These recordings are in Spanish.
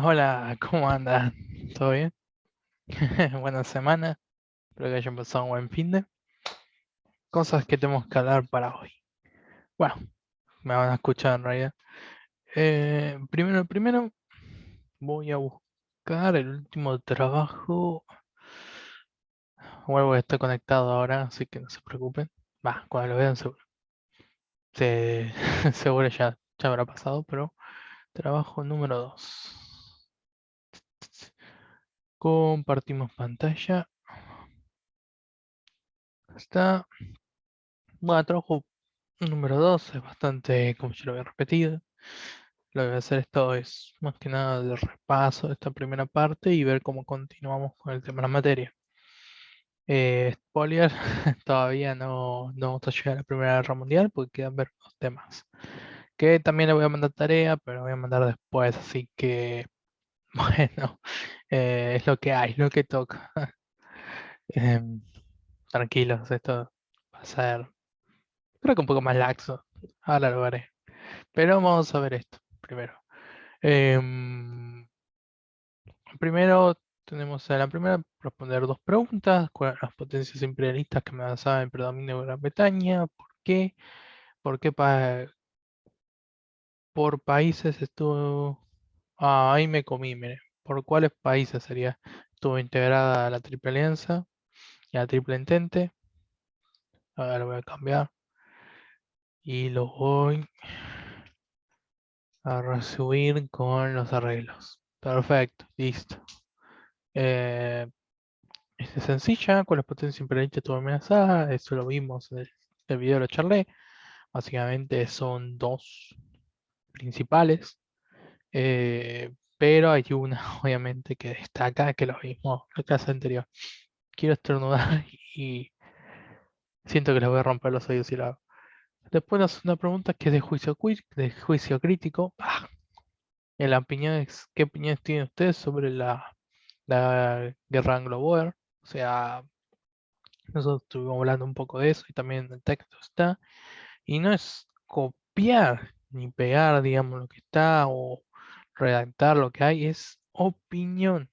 Hola, ¿cómo andan? ¿Todo bien? Buena semana, espero que hayan pasado un buen fin de. Cosas que tenemos que hablar para hoy. Bueno, me van a escuchar en realidad. Primero, voy a buscar el último trabajo. Bueno, voy a estar conectado ahora, así que no se preocupen. Va, cuando lo vean seguro. Seguro ya habrá pasado, pero trabajo número 2. Compartimos pantalla. Está. Bueno, trabajo número 2 es bastante, como yo lo había repetido. Lo que voy a hacer esto es más que nada de repaso de esta primera parte y ver cómo continuamos con el tema de la materia. Spoiler, todavía no vamos a llegar a la Primera Guerra Mundial porque quedan ver los temas. Que también le voy a mandar tarea, pero lo voy a mandar después, así que bueno, es lo que hay, lo que toca. Em, Tranquilos, esto va a ser, creo que un poco más laxo. Ahora lo haré. Pero vamos a ver esto primero. Em, Primero tenemos a la primera responder dos preguntas. ¿Cuáles son las potencias imperialistas que amenazaban el predominio de Gran Bretaña? ¿Por qué? ¿Por qué por países estuvo... Ah, ahí me comí, mire. ¿Por cuáles países sería? Estuvo integrada la Triple Alianza y la Triple Entente. Ahora lo voy a cambiar. Y lo voy a resubir con los arreglos. Perfecto, listo. Eh, Es sencilla, con las potencias imperialistas estuvo amenazada, eso lo vimos en el video, lo charlé. Básicamente son dos principales, pero hay una obviamente que destaca que lo mismo la clase anterior. Quiero estornudar y siento que les voy a romper los oídos si lo hago. Después nos hace una pregunta que es de juicio crítico. En la opinión ¿qué opiniones tienen ustedes sobre la guerra anglo-boer? O sea, nosotros estuvimos hablando un poco de eso y también en el texto está. Y no es copiar ni pegar, digamos, lo que está o redactar lo que hay, es opinión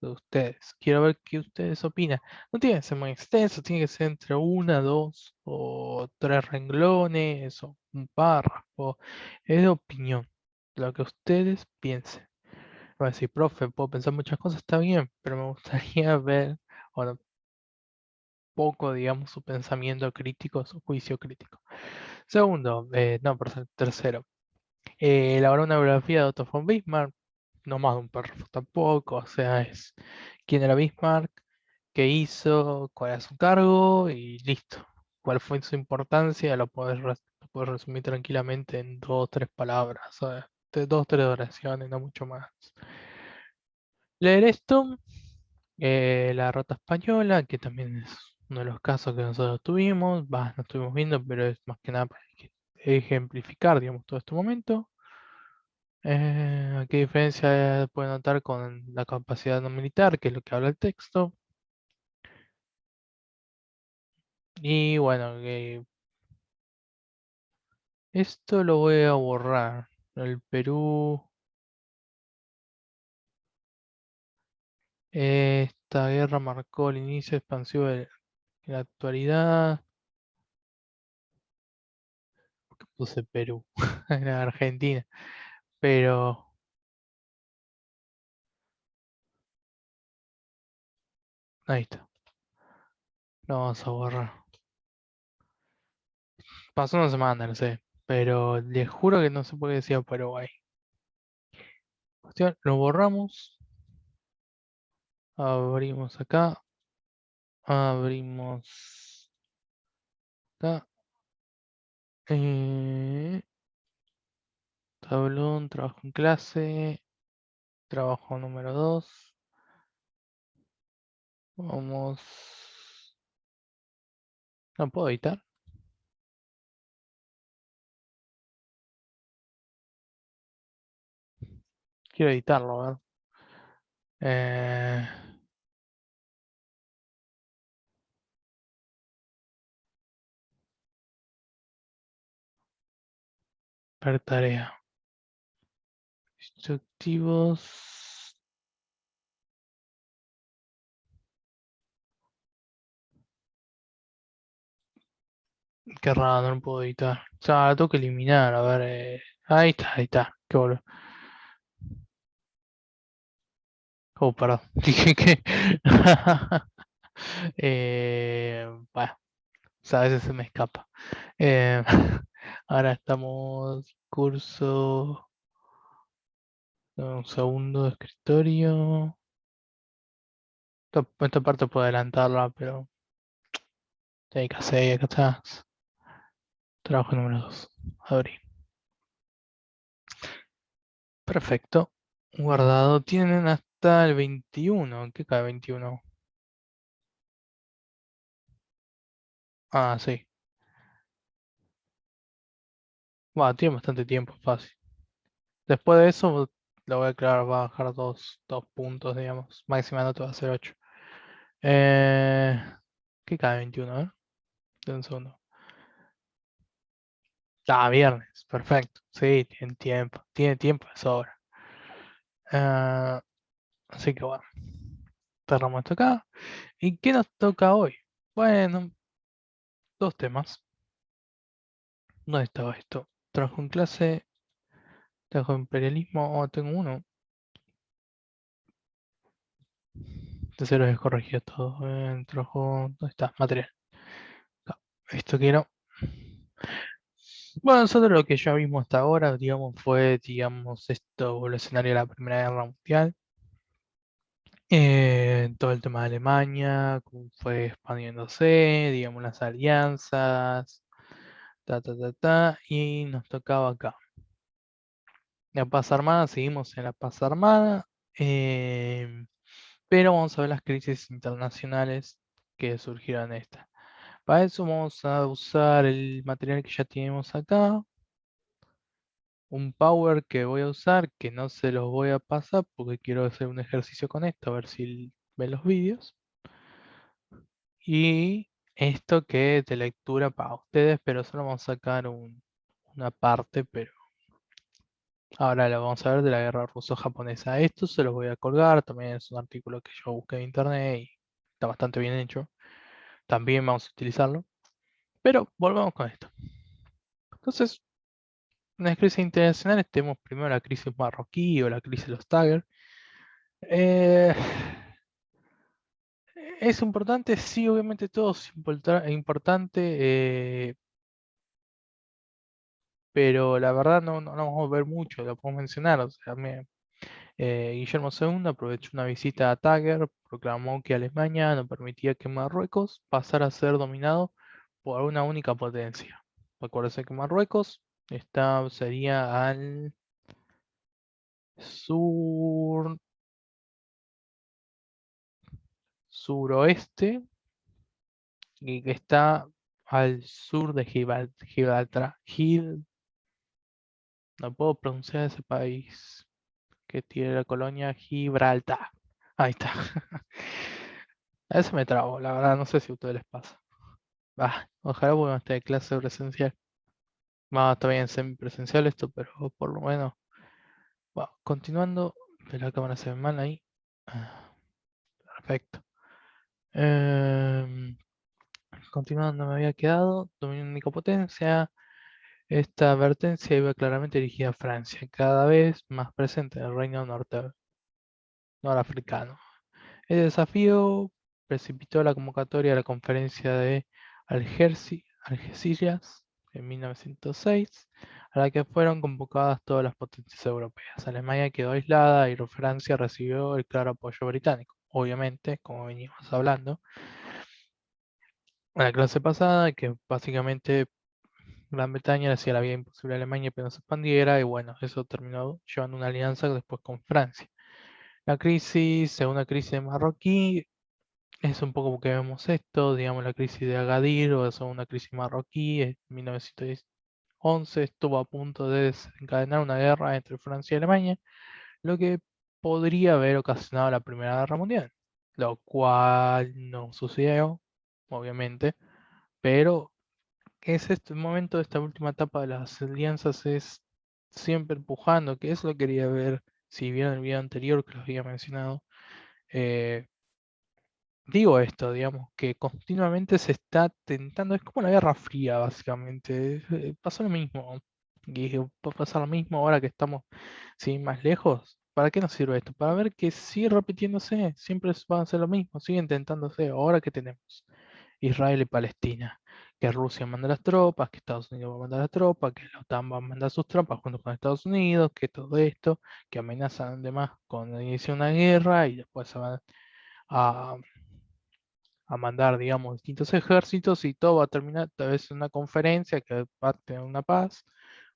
de ustedes. Quiero ver qué ustedes opinan. No tiene que ser muy extenso, tiene que ser entre una, dos o tres renglones o un párrafo. Es de opinión, lo que ustedes piensen. Va a decir, profe, puedo pensar muchas cosas, está bien, pero me gustaría ver, bueno, poco, digamos, su pensamiento crítico, su juicio crítico. Segundo, no, perdón, tercero, elaborar una biografía de Otto von Bismarck, no más de un párrafo tampoco, o sea, es quién era Bismarck, qué hizo, cuál era su cargo y listo. Cuál fue su importancia, lo puedes resumir tranquilamente en dos o tres palabras, o sea, dos o tres oraciones, no mucho más. Leer esto, la Rota Española, que también es uno de los casos que nosotros tuvimos, no estuvimos viendo, pero es más que nada para ejemplificar, digamos, todo este momento. ¿Qué diferencia puede notar con la capacidad no militar, que es lo que habla el texto? Y bueno, esto lo voy a borrar. El Perú, esta guerra marcó el inicio expansivo de la actualidad. Puse Perú, era Argentina, pero ahí está, lo vamos a borrar. Pasó una semana, no sé, pero les juro que no sé por qué decía Paraguay. Cuestión, lo borramos, abrimos acá, abrimos acá, tablón, trabajo en clase, trabajo número 2. Vamos, no puedo editar, quiero editarlo, a ver. Eh, Per tarea. Instructivos. Qué raro, no lo puedo editar. O sea, lo tengo que eliminar, a ver. Ahí está. Qué boludo. Oh, perdón. Dije que. Bueno, o sea, a veces se me escapa. Eh, ahora estamos curso. Un segundo de escritorio. Esta parte puedo adelantarla, pero hay que hacer, acá está. Trabajo número 2. Abrí. Perfecto. Guardado. Tienen hasta el 21. ¿Qué cae 21? Ah, sí. Bueno, tiene bastante tiempo, fácil. Después de eso, lo voy a crear, va a bajar dos puntos, digamos. Máxima nota va a ser 8. Eh, ¿Qué cae 21? De un segundo. Ah, viernes. Perfecto. Sí, tiene tiempo. Tiene tiempo de sobra. Eh, Así que bueno, cerramos esto acá. ¿Y qué nos toca hoy? Bueno, dos temas. ¿Dónde estaba esto? Trabajo en clase, trabajo en imperialismo. Oh, tengo uno. Tercero es corregido todo. Trabajo. ¿Dónde está? Material. Acá. Esto quiero. Bueno, nosotros lo que ya vimos hasta ahora, digamos, fue, digamos, esto, el escenario de la Primera Guerra Mundial. Todo el tema de Alemania, cómo fue expandiéndose, digamos, las alianzas, y nos tocaba acá. La paz armada, seguimos en la paz armada, pero vamos a ver las crisis internacionales que surgieron en esta. Para eso vamos a usar el material que ya tenemos acá, un power que voy a usar, que no se los voy a pasar porque quiero hacer un ejercicio con esto, a ver si ven los vídeos. Y esto que es de lectura para ustedes, pero solo vamos a sacar una parte, pero ahora lo vamos a ver de la guerra ruso-japonesa. Esto se los voy a colgar, también es un artículo que yo busqué en internet y está bastante bien hecho. También vamos a utilizarlo. Pero volvamos con esto. Entonces, en las crisis internacionales tenemos primero la crisis marroquí o la crisis de los Tagger. Eh, ¿Es importante? Sí, obviamente todo es importante, pero la verdad no vamos a ver mucho, lo puedo mencionar. O sea, Guillermo II aprovechó una visita a Tánger, proclamó que Alemania no permitía que Marruecos pasara a ser dominado por una única potencia. Acuérdense que Marruecos sería al sur, suroeste y que está al sur de Gibraltar. No puedo pronunciar ese país que tiene la colonia Gibraltar. Ahí está. A veces me trabo, la verdad, no sé si a ustedes les pasa. Ojalá puedan estar de clase presencial. Está bien semipresencial esto, pero por lo menos. Continuando, de la cámara se ve mal ahí. Ah, Perfecto. Em, Continuando, me había quedado. Dominio único potencia. Esta advertencia iba claramente dirigida a Francia, cada vez más presente en el reino norafricano. El desafío precipitó la convocatoria a la conferencia de Algeciras en 1906, a la que fueron convocadas todas las potencias europeas. Alemania quedó aislada y Francia recibió el claro apoyo británico. Obviamente, como veníamos hablando, en la clase pasada, que básicamente Gran Bretaña le hacía la vida imposible a Alemania que no se expandiera, y bueno, eso terminó llevando una alianza después con Francia. La crisis, segunda crisis marroquí, es un poco porque vemos esto, digamos la crisis de Agadir o la segunda crisis marroquí en 1911 estuvo a punto de desencadenar una guerra entre Francia y Alemania, lo que podría haber ocasionado la Primera Guerra Mundial, lo cual no sucedió, obviamente, pero es este momento, esta última etapa de las alianzas es siempre empujando, que eso lo quería ver, si vieron el video anterior que los había mencionado. Digo esto, digamos, que continuamente se está tentando, es como una guerra fría, básicamente. Pasó lo mismo, y va a pasar lo mismo ahora que estamos, sin más lejos. ¿Para qué nos sirve esto? Para ver que sigue repitiéndose, siempre va a ser lo mismo, sigue intentándose. Ahora que tenemos Israel y Palestina, que Rusia manda las tropas, que Estados Unidos va a mandar las tropas, que la OTAN va a mandar sus tropas junto con Estados Unidos, que todo esto, que amenazan además con iniciar una guerra y después se van a a mandar, digamos, distintos ejércitos y todo va a terminar tal vez en una conferencia que va a tener una paz,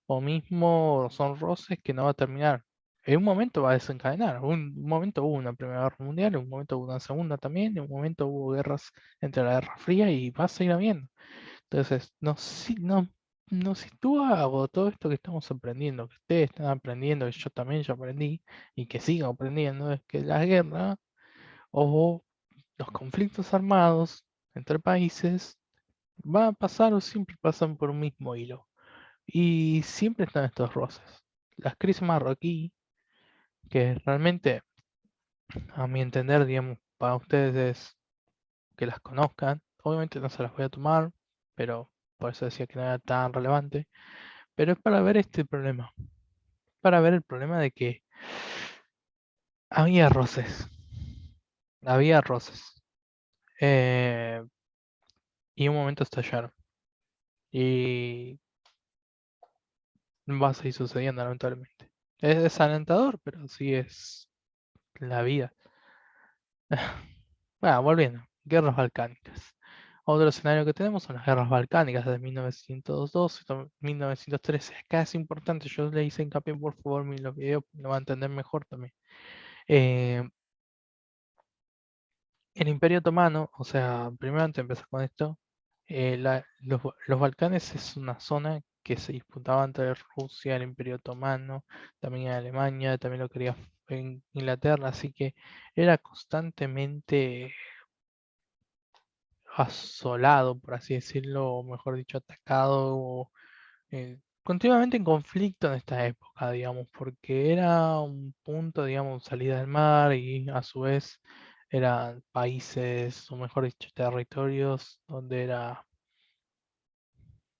o mismo son roces que no va a terminar. En un momento va a desencadenar. Un momento hubo una Primera Guerra Mundial, en un momento hubo una Segunda también, en un momento hubo guerras entre la Guerra Fría y va a seguir habiendo. Entonces, nos sitúa o todo esto que estamos aprendiendo, que ustedes están aprendiendo, que yo también ya aprendí y que sigo aprendiendo, es que la guerra o los conflictos armados entre países van a pasar o siempre pasan por un mismo hilo. Y siempre están estos roces. Las crisis marroquí, que realmente, a mi entender, digamos, para ustedes es que las conozcan. Obviamente no se las voy a tomar, pero por eso decía que no era tan relevante. Pero es para ver este problema. Para ver el problema de que había roces. Había roces. Eh, y un momento estallaron. Y va a seguir sucediendo, lamentablemente. Es desalentador, pero sí es la vida. Bueno, volviendo, guerras balcánicas. Otro escenario que tenemos son las guerras balcánicas de 1912 y 1913. Acá es importante, yo le hice hincapié, por favor, en los videos, lo va a entender mejor también. Eh, el Imperio Otomano, o sea, primero antes de empezar con esto, los Balcanes es una zona que se disputaba entre Rusia, el Imperio Otomano, también Alemania, también lo quería en Inglaterra, así que era constantemente asolado, por así decirlo, o mejor dicho, atacado, o, continuamente en conflicto en esta época, digamos, porque era un punto, digamos, salida del mar y a su vez eran países, o mejor dicho, territorios donde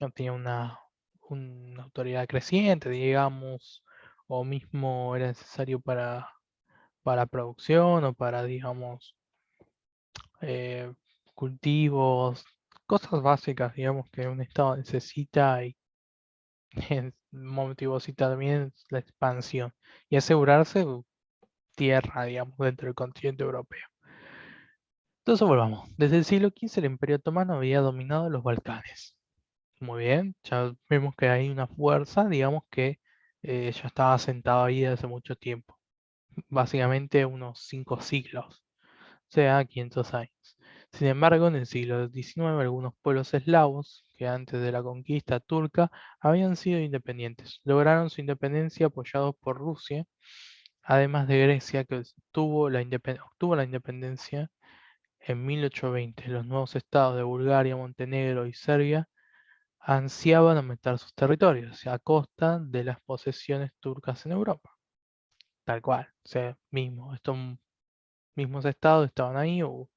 no tenía una autoridad creciente, digamos, o mismo era necesario para producción o para, digamos, eh, cultivos, cosas básicas, digamos, que un estado necesita y el motivo sí también es la expansión y asegurarse tierra, digamos, dentro del continente europeo. Entonces volvamos. Desde el siglo XV el Imperio Otomano había dominado los Balcanes. Muy bien, ya vemos que hay una fuerza, digamos, que ya estaba asentada ahí desde hace mucho tiempo. Básicamente unos 5 siglos, o sea, 500 años. Sin embargo, en el siglo XIX algunos pueblos eslavos, que antes de la conquista turca habían sido independientes, lograron su independencia apoyados por Rusia, además de Grecia, que obtuvo la independencia en 1820. Los nuevos estados de Bulgaria, Montenegro y Serbia ansiaban aumentar sus territorios a costa de las posesiones turcas en Europa. Tal cual, o sea, estos mismos estados estaban ahí o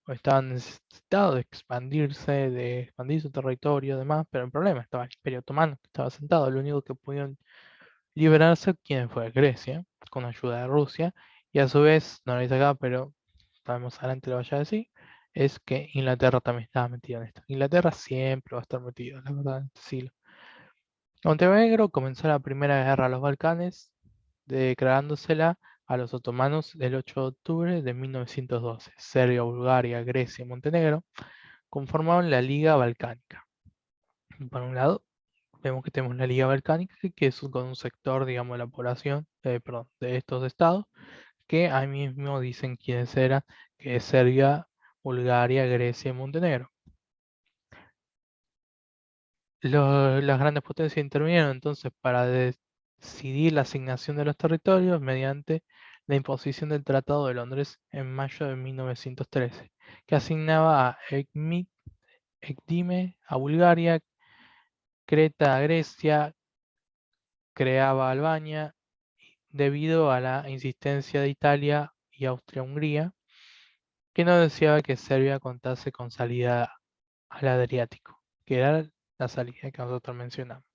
estaban necesitados de expandir su territorio y demás, pero el problema estaba el Imperio Otomano, que estaba sentado, lo único que pudieron liberarse, quien fue Grecia, con ayuda de Rusia, y a su vez, no lo dice acá, pero más adelante lo vaya a decir, es que Inglaterra también estaba metida en esto. Inglaterra siempre va a estar metida, la verdad, en este siglo. Montenegro comenzó la primera guerra a los Balcanes, declarándosela a los otomanos el 8 de octubre de 1912. Serbia, Bulgaria, Grecia y Montenegro conformaron la Liga Balcánica. Por un lado, vemos que tenemos la Liga Balcánica, que es con un sector, digamos, de la población, perdón, de estos estados, que ahí mismo dicen quiénes eran, que es Serbia, Bulgaria, Grecia y Montenegro. Las grandes potencias intervinieron entonces para decidir la asignación de los territorios mediante la imposición del Tratado de Londres en mayo de 1913, que asignaba a Ekdime a Bulgaria, Creta a Grecia, creaba Albania debido a la insistencia de Italia y Austria-Hungría, que no deseaba que Serbia contase con salida al Adriático, que era la salida que nosotros mencionamos.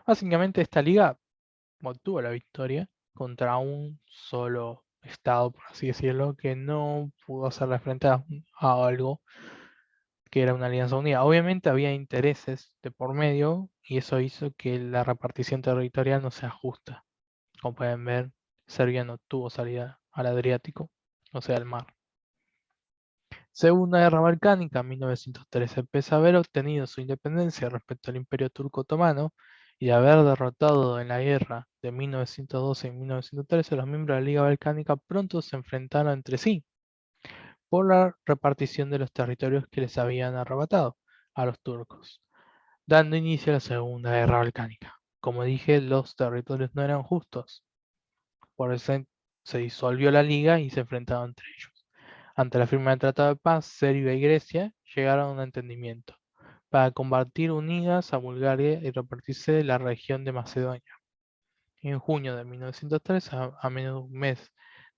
Básicamente esta liga obtuvo la victoria contra un solo estado, por así decirlo, que no pudo hacerle frente a algo que era una alianza unida. Obviamente había intereses de por medio y eso hizo que la repartición territorial no sea justa. Como pueden ver, Serbia no tuvo salida al Adriático, o sea, al mar. Segunda Guerra Balcánica, 1913. Pese a haber obtenido su independencia respecto al Imperio Turco Otomano y haber derrotado en la guerra de 1912 y 1913, los miembros de la Liga Balcánica pronto se enfrentaron entre sí por la repartición de los territorios que les habían arrebatado a los turcos, dando inicio a la Segunda Guerra Balcánica. Como dije, los territorios no eran justos, por eso se disolvió la liga y se enfrentaron entre ellos. Ante la firma del Tratado de Paz, Serbia y Grecia llegaron a un entendimiento para combatir unidas a Bulgaria y repartirse la región de Macedonia. En junio de 1903, a menos de un mes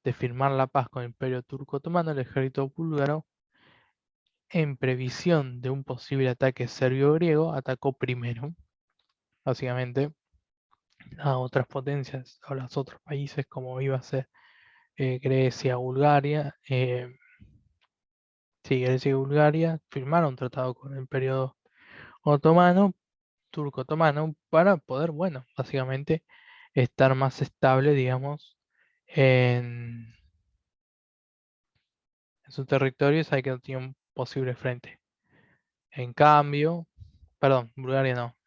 de firmar la paz con el Imperio Turco Otomano, el ejército búlgaro, en previsión de un posible ataque serbio-griego, atacó primero, básicamente, a otras potencias, a los otros países, como iba a ser Grecia, Bulgaria. Sí, Grecia y Bulgaria firmaron un tratado con el Imperio Otomano, Turco-Otomano, para poder, bueno, básicamente estar más estable, digamos, en, en su territorio y sabe que no tiene un posible frente. En cambio, perdón, Bulgaria no.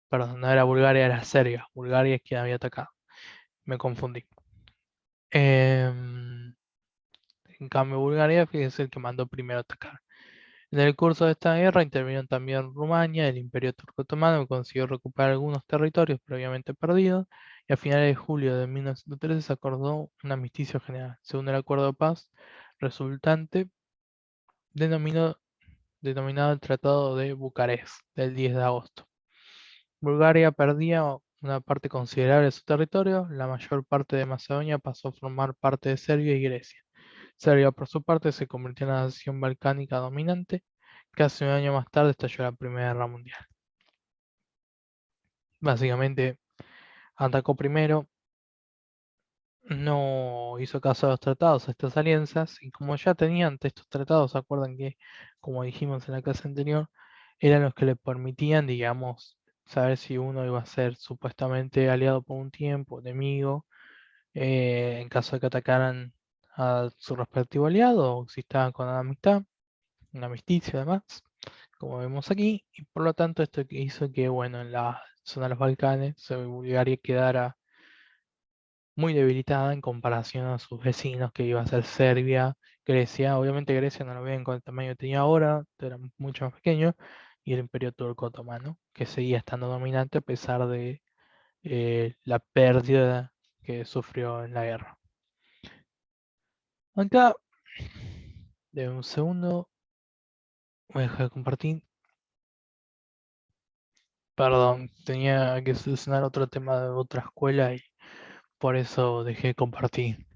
Perdón, no era Bulgaria, era Serbia. Bulgaria es quien había atacado. Me confundí. En cambio, Bulgaria es el que mandó primero a atacar. En el curso de esta guerra intervinieron también Rumania, el Imperio Turco Otomano, que consiguió recuperar algunos territorios previamente perdidos, y a finales de julio de 1913 se acordó un armisticio general. Según el acuerdo de paz resultante, denominado el Tratado de Bucarest, del 10 de agosto. Bulgaria perdía una parte considerable de su territorio, la mayor parte de Macedonia pasó a formar parte de Serbia y Grecia. Serbia, por su parte, se convirtió en la nación balcánica dominante. Casi un año más tarde estalló la Primera Guerra Mundial. Básicamente, atacó primero, no hizo caso a los tratados, a estas alianzas, y como ya tenían estos tratados, ¿se acuerdan que, como dijimos en la clase anterior, eran los que le permitían, digamos, saber si uno iba a ser supuestamente aliado por un tiempo, enemigo, en caso de que atacaran a su respectivo aliado, o si estaban con amistad, un amisticio además, como vemos aquí, y por lo tanto esto que hizo que, bueno, en la zona de los Balcanes, Bulgaria quedara muy debilitada en comparación a sus vecinos, que iba a ser Serbia, Grecia. Obviamente Grecia no lo ven con el tamaño que tenía ahora, era mucho más pequeño, y el Imperio Turco Otomano, que seguía estando dominante a pesar de la pérdida que sufrió en la guerra. Acá, de un segundo, voy a dejar de compartir. Perdón, tenía que solucionar otro tema de otra escuela y por eso dejé de compartir.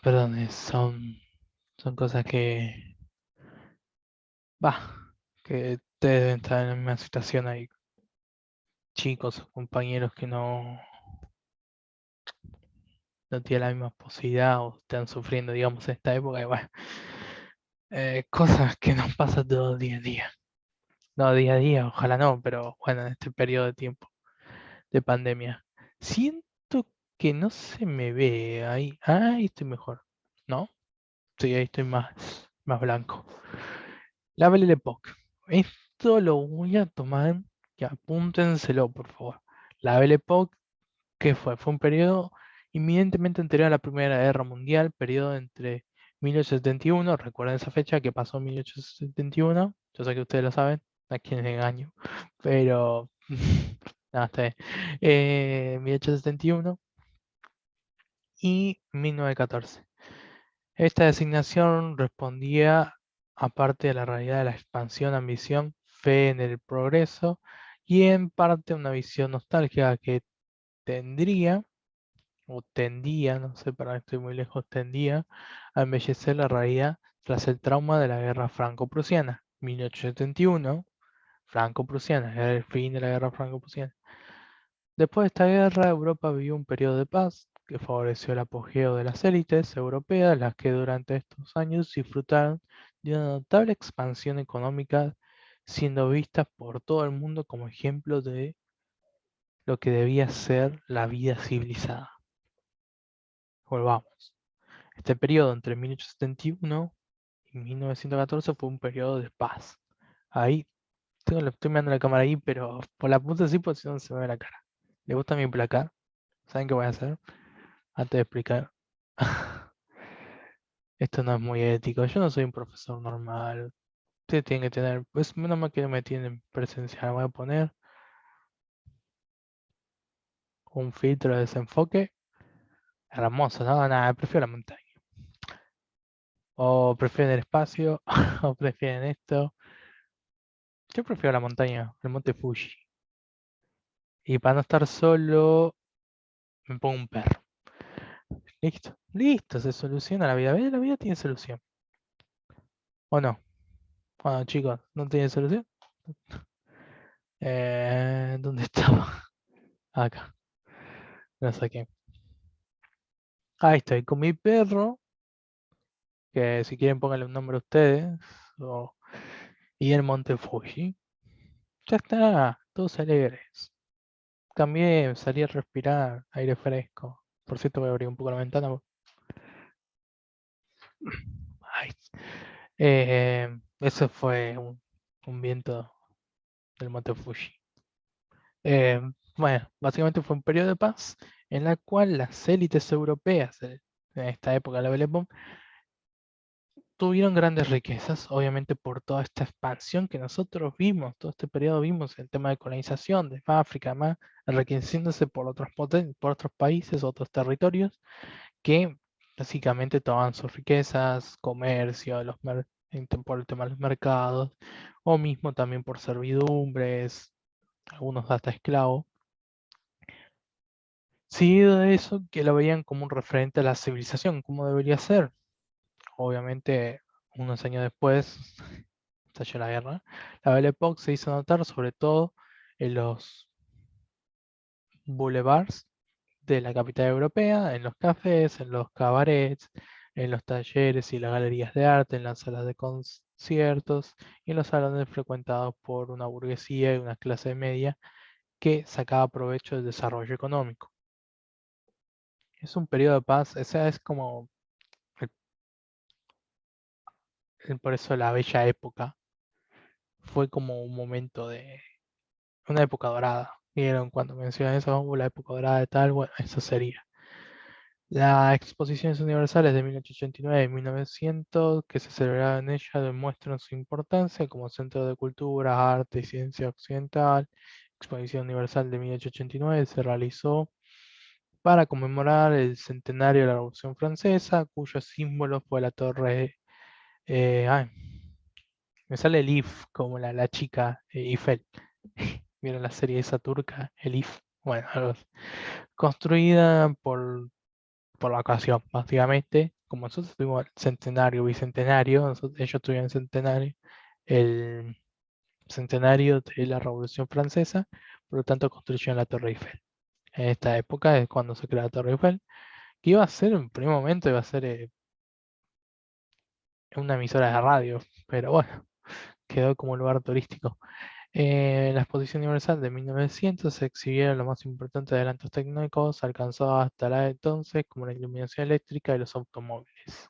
Perdón, son cosas que, que ustedes deben estar en una situación ahí, chicos o compañeros que no tienen la misma posibilidad o están sufriendo, digamos, en esta época. Y bueno, cosas que nos pasan todo día a día. No, día a día, ojalá no, pero bueno, en este periodo de tiempo de pandemia. Siento que no se me ve ahí. Ahí estoy mejor, ¿no? Sí, ahí estoy más blanco. La Belle Époque. Esto lo voy a tomar, que apúntenselo, por favor. La Belle Époque, ¿qué fue? Fue un periodo inminentemente anterior a la Primera Guerra Mundial, periodo entre 1871, recuerden esa fecha que pasó en 1871, yo sé que ustedes lo saben, a quienes engaño, pero nada, está bien. 1871 y 1914. Esta designación respondía aparte de la realidad de la expansión, ambición, fe en el progreso y en parte una visión nostálgica que tendría o tendía, no sé, para estoy muy lejos, tendía a embellecer la realidad tras el trauma de la guerra franco-prusiana, 1871, franco-prusiana, era el fin de la guerra franco-prusiana. Después de esta guerra, Europa vivió un periodo de paz que favoreció el apogeo de las élites europeas, las que durante estos años disfrutaron de una notable expansión económica, siendo vistas por todo el mundo como ejemplo de lo que debía ser la vida civilizada. Volvamos. Este periodo entre 1871 y 1914 fue un periodo de paz. Ahí, estoy mirando la cámara ahí, pero por la punta sí, porque si no se me ve la cara. ¿Le gusta mi placar? ¿Saben qué voy a hacer? Antes de explicar. Esto no es muy ético. Yo no soy un profesor normal. Usted tiene que tener. Pues menos mal que no me tienen presencial. Voy a poner un filtro de desenfoque. Hermoso, ¿no? Nada, prefiero la montaña. O prefieren el espacio. O prefieren esto. Yo prefiero la montaña, el monte Fuji. Y para no estar solo, me pongo un perro. Listo. Listo, se soluciona la vida. ¿Ves? La vida tiene solución. ¿O no? Bueno, chicos, ¿no tiene solución? ¿Dónde estaba? Acá. Lo saqué. Ahí estoy con mi perro, que si quieren pónganle un nombre a ustedes, y el Monte Fuji. Ya está, todos alegres. Cambié, salí a respirar aire fresco. Por cierto, voy a abrir un poco la ventana. Ay, eso fue un viento del Monte Fuji. Bueno, básicamente fue un periodo de paz en la cual las élites europeas, en esta época de la Belle Époque, tuvieron grandes riquezas, obviamente por toda esta expansión que nosotros vimos, todo este periodo vimos, el tema de colonización de África, además enriqueciéndose por por otros países, otros territorios, que básicamente tomaban sus riquezas, comercio, por el tema de los mercados, o mismo también por servidumbres, algunos hasta esclavos. Seguido de eso, que lo veían como un referente a la civilización, como debería ser. Obviamente, unos años después, estalló la guerra, la Belle Époque se hizo notar sobre todo en los boulevards de la capital europea, en los cafés, en los cabarets, en los talleres y las galerías de arte, en las salas de conciertos y en los salones frecuentados por una burguesía y una clase media que sacaba provecho del desarrollo económico. Es un periodo de paz, esa es como, por eso la bella época, fue como un momento de una época dorada. Vieron cuando mencionan eso, la época dorada de tal, bueno, eso sería. Las exposiciones universales de 1889 y 1900 que se celebraron en ella demuestran su importancia como centro de cultura, arte y ciencia occidental. La Exposición Universal de 1889 se realizó para conmemorar el centenario de la Revolución Francesa, cuyo símbolo fue la torre. Ay, me sale el IF, como la chica Eiffel. ¿Vieron la serie esa turca, el IF? Bueno, algo así. Construida por la ocasión, básicamente. Como nosotros tuvimos el centenario, bicentenario, ellos tuvieron el centenario de la Revolución Francesa, por lo tanto construyeron la Torre Eiffel. En esta época es cuando se creó la Torre Eiffel, que iba a ser en primer momento, iba a ser una emisora de radio, pero bueno, quedó como lugar turístico. En la Exposición Universal de 1900 se exhibieron los más importantes adelantos técnicos alcanzados hasta la entonces, como la iluminación eléctrica y los automóviles.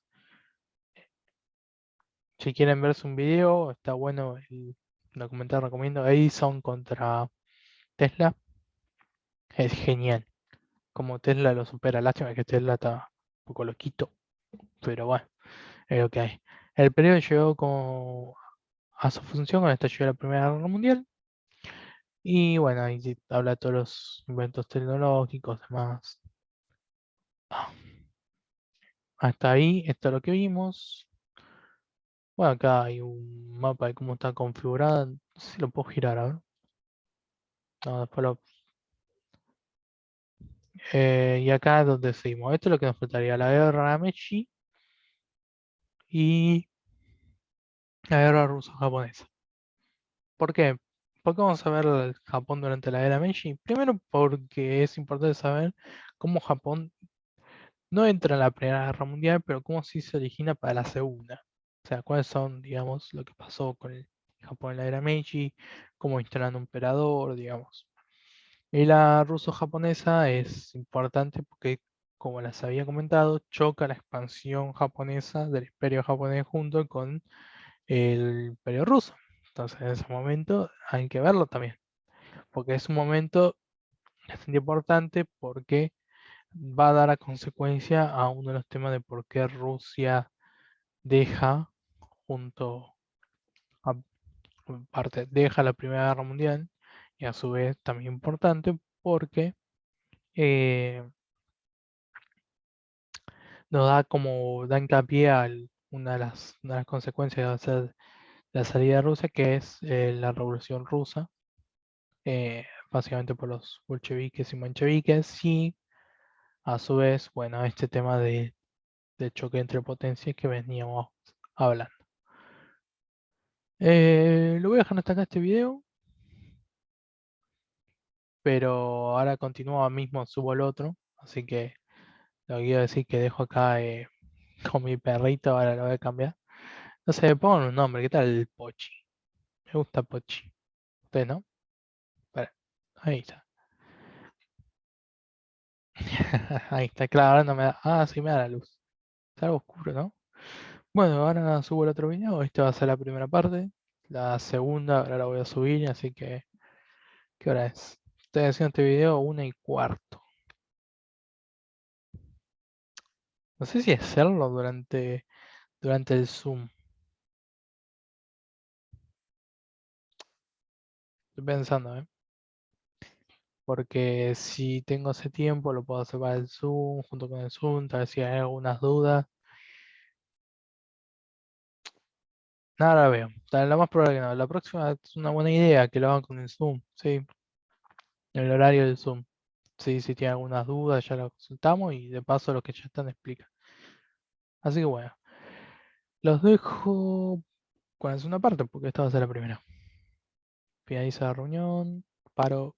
Si quieren verse un video, está bueno el documental, recomiendo Edison contra Tesla. Es genial. Como Tesla lo supera. Lástima que Tesla está un poco loquito, pero bueno, es lo que hay. El periodo llegó como a su función con el estallido de la Primera Guerra Mundial. Y bueno, ahí sí habla de todos los inventos tecnológicos, demás. Hasta ahí, esto es lo que vimos. Bueno, acá hay un mapa de cómo está configurada. No sé si lo puedo girar, a ver. No, después y acá es donde seguimos. Esto es lo que nos faltaría, la guerra Meiji y la guerra ruso-japonesa. ¿Por qué? ¿Por qué vamos a ver el Japón durante la era Meiji? Primero porque es importante saber cómo Japón no entra en la Primera Guerra Mundial, pero cómo sí se origina para la Segunda. O sea, cuáles son, digamos, lo que pasó con el Japón en la era Meiji, cómo instalan un emperador, digamos. Y la ruso-japonesa es importante porque, como les había comentado, choca la expansión japonesa del imperio japonés junto con el imperio ruso. Entonces, en ese momento hay que verlo también, porque es un momento bastante importante porque va a dar a consecuencia a uno de los temas de por qué Rusia deja junto a deja la Primera Guerra Mundial y a su vez también importante porque eh, nos da como da hincapié a una de las consecuencias de hacer la salida de Rusia, que es la Revolución Rusa, básicamente por los bolcheviques y mencheviques, y a su vez, bueno, este tema de choque entre potencias que veníamos hablando. Lo voy a dejar hasta acá este video, pero ahora continúa mismo, subo el otro, así que lo que quiero decir que dejo acá con mi perrito, ahora lo voy a cambiar. No sé, pongan un nombre, ¿qué tal el Pochi? Me gusta Pochi. ¿Usted no? Para, ahí está. Ahí está, claro, ahora no me da. Ah, sí me da la luz. Está algo oscuro, ¿no? Bueno, ahora subo el otro video. Esta va a ser la primera parte. La segunda ahora la voy a subir, así que. ¿Qué hora es? Estoy haciendo este video 1:15. No sé si hacerlo durante el Zoom. Estoy pensando, ¿eh? Porque si tengo ese tiempo, lo puedo hacer para el Zoom, junto con el Zoom, tal vez si hay algunas dudas. Nada, la veo. Lo más probable que no. La próxima es una buena idea que lo hagan con el Zoom, sí, en el horario del Zoom. Sí, si tienen algunas dudas, ya lo consultamos y de paso los que ya están explican. Así que bueno, los dejo con la segunda parte, porque esta va a ser la primera. Finaliza la reunión, paro.